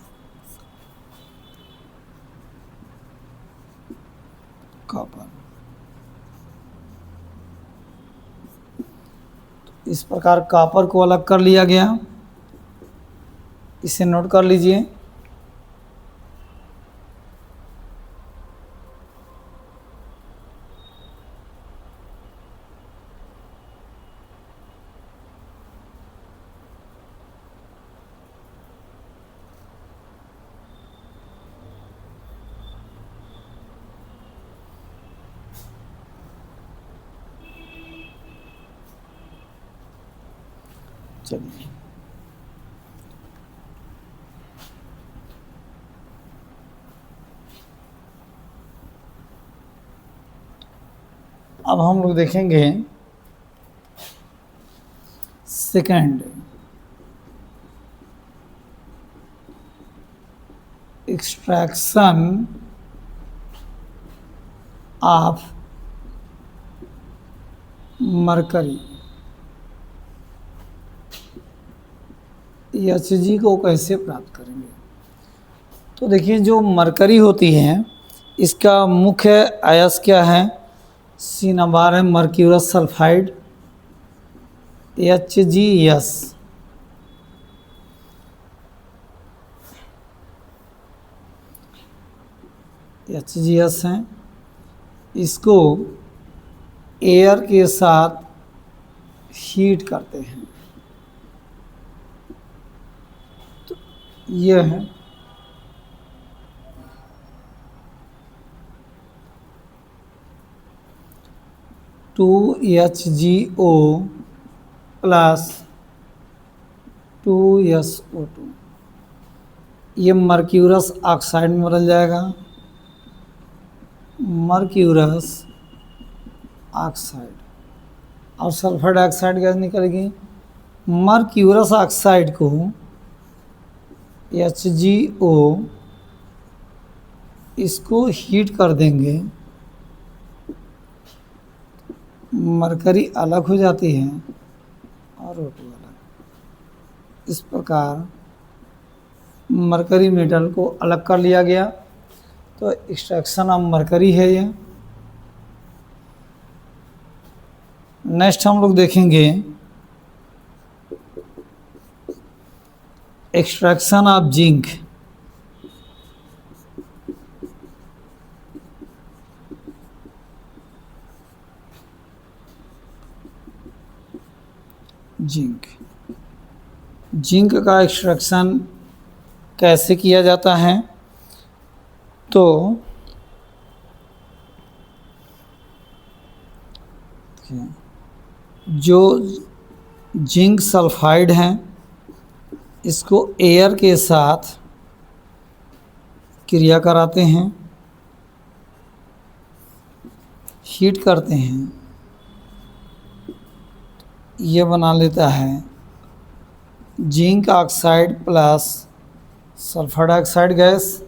A: कॉपर इस प्रकार कॉपर को अलग कर लिया गया, इसे नोट कर लीजिए। चलिए अब हम लोग देखेंगे second, extraction of mercury. Hg को कैसे प्राप्त करेंगे, तो देखिए जो मरकरी होती है इसका मुख्य अयस्क क्या है, C है मर्क्यूरस सल्फाइड HgS। HgS है, इसको एयर के साथ हीट करते हैं तो यह है HgO प्लस 2SO2, ये मर्क्यूरस ऑक्साइड में बदल जाएगा, मर्क्यूरस ऑक्साइड, और सल्फर डाइऑक्साइड गैस निकलेगी। मर्क्यूरस ऑक्साइड को HgO इसको हीट कर देंगे, मरकरी अलग हो जाती है और O2 अलग। इस प्रकार मरकरी मेटल को अलग कर लिया गया, तो एक्सट्रैक्शन ऑफ मरकरी है ये। नेक्स्ट हम लोग देखेंगे एक्सट्रैक्शन ऑफ जिंक। जिंक का एक्सट्रैक्शन कैसे किया जाता है, तो जो जिंक सल्फाइड है इसको एयर के साथ क्रिया कराते हैं, हीट करते हैं, ये बना लेता है zinc oxide plus sulphur dioxide gas,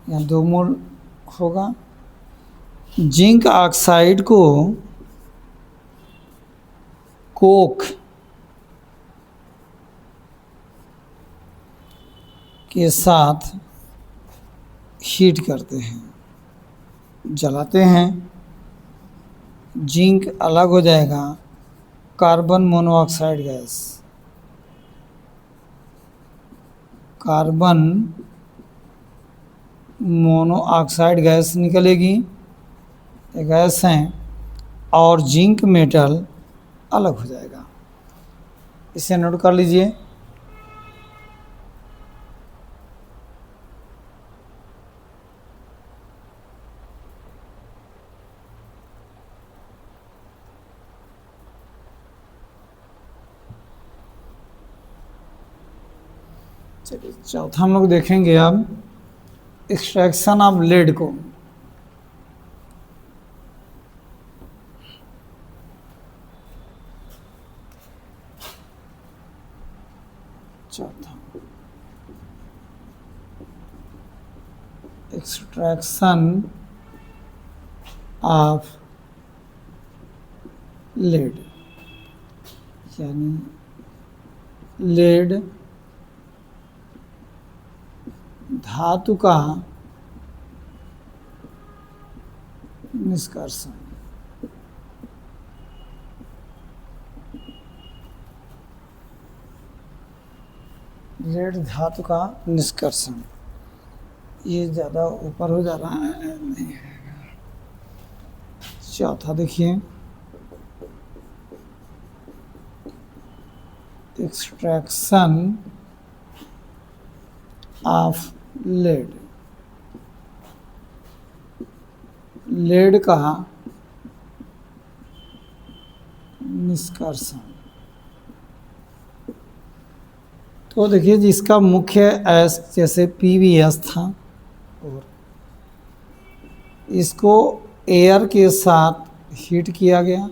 A: यहाँ 2 मोल होगा। जिंक ऑक्साइड को कोक के साथ हीट करते हैं, जलाते हैं, जिंक अलग हो जाएगा, carbon monoxide gas, carbon monoxide gas निकलेगी, ये गैस हैं, और जिंक मेटल अलग हो जाएगा। इसे नोट कर लीजिए। चलिए चौथा हम लोग देखेंगे अब एक्सट्रैक्शन ऑफ लेड को। चौथा एक्सट्रैक्शन ऑफ लेड, यानी लेड धातु का निष्कर्षण। लेड धातु का निष्कर्षण, ये ज़्यादा ऊपर हो जा रहा है, नहीं। चौथा देखिए एक्सट्रैक्शन ऑफ लेड, लेड का निष्कर्षण। तो देखिए जिसका मुख्य एस जैसे PVS था और इसको एयर के साथ हीट किया गया,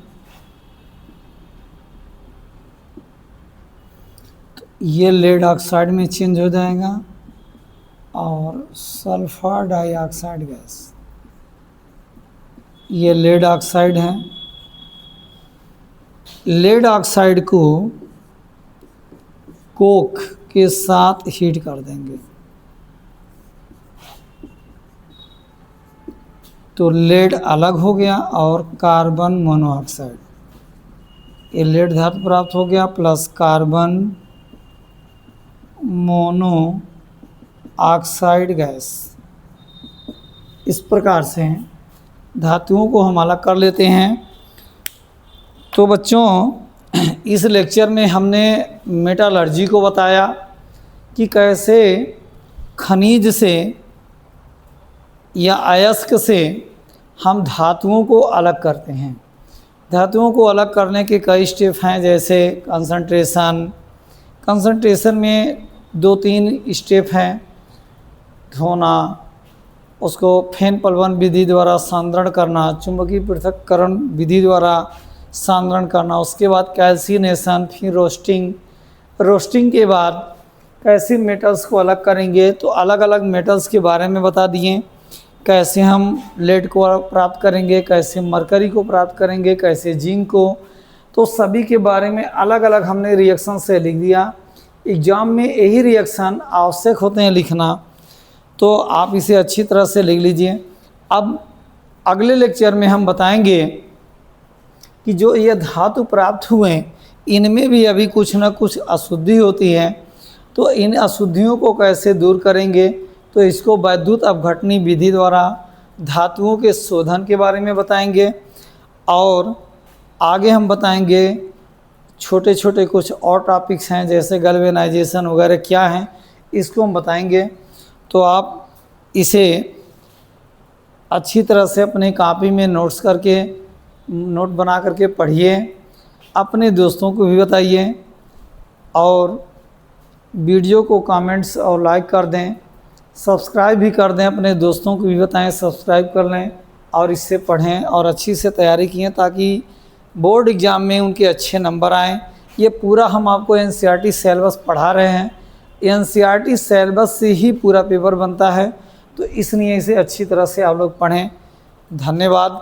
A: तो ये लेड ऑक्साइड में चेंज हो जाएगा और सल्फर डाइऑक्साइड गैस, ये लेड ऑक्साइड है। लेड ऑक्साइड को कोक के साथ हीट कर देंगे तो लेड अलग हो गया और कार्बन मोनोऑक्साइड, ये लेड धातु प्राप्त हो गया plus carbon mono oxide gas. इस प्रकार से धातुओं को हम अलग कर लेते हैं। तो बच्चों इस लेक्चर में हमने मेटालर्जी को बताया कि कैसे खनिज से या अयस्क से हम धातुओं को अलग करते हैं। धातुओं को अलग करने के कई स्टेप हैं, जैसे कंसंट्रेशन में 2-3 स्टेप हैं। धोना, उसको फेन पलवन विधि द्वारा सांद्रण करना, चुंबकीय पृथक्करण विधि द्वारा सांद्रण करना, उसके बाद कैल्सिनेशन, फिर रोस्टिंग के बाद कैसे मेटल्स को अलग करेंगे। तो अलग अलग मेटल्स के बारे में बता दिए, कैसे हम लेड को प्राप्त करेंगे, कैसे मरकरी को प्राप्त करेंगे, कैसे जिंक को। तो सभी के बारे में अलग अलग हमने रिएक्शन से लिख दिया। एग्ज़ाम में यही रिएक्शन आवश्यक होते हैं लिखना, तो आप इसे अच्छी तरह से लिख लीजिए। अब अगले लेक्चर में हम बताएंगे कि जो ये धातु प्राप्त हुए इनमें भी अभी कुछ ना कुछ अशुद्धि होती है, तो इन अशुद्धियों को कैसे दूर करेंगे। तो इसको वैद्युत अपघटनी विधि द्वारा धातुओं के शोधन के बारे में बताएंगे। और आगे हम बताएंगे छोटे छोटे कुछ और टॉपिक्स हैं, जैसे गैल्वेनाइजेशन वगैरह क्या हैं, इसको हम बताएंगे। तो आप इसे अच्छी तरह से अपनी कॉपी में नोट बना करके पढ़िए, अपने दोस्तों को भी बताइए और वीडियो को कमेंट्स और लाइक कर दें, सब्सक्राइब भी कर दें, अपने दोस्तों को भी बताएं सब्सक्राइब कर लें और इससे पढ़ें और अच्छी से तैयारी किए ताकि बोर्ड एग्ज़ाम में उनके अच्छे नंबर आएँ। ये पूरा हम आपको NCERT सिलेबस पढ़ा रहे हैं, NCERT सिलेबस से ही पूरा पेपर बनता है, तो इसलिए इसे अच्छी तरह से आप लोग पढ़ें। धन्यवाद।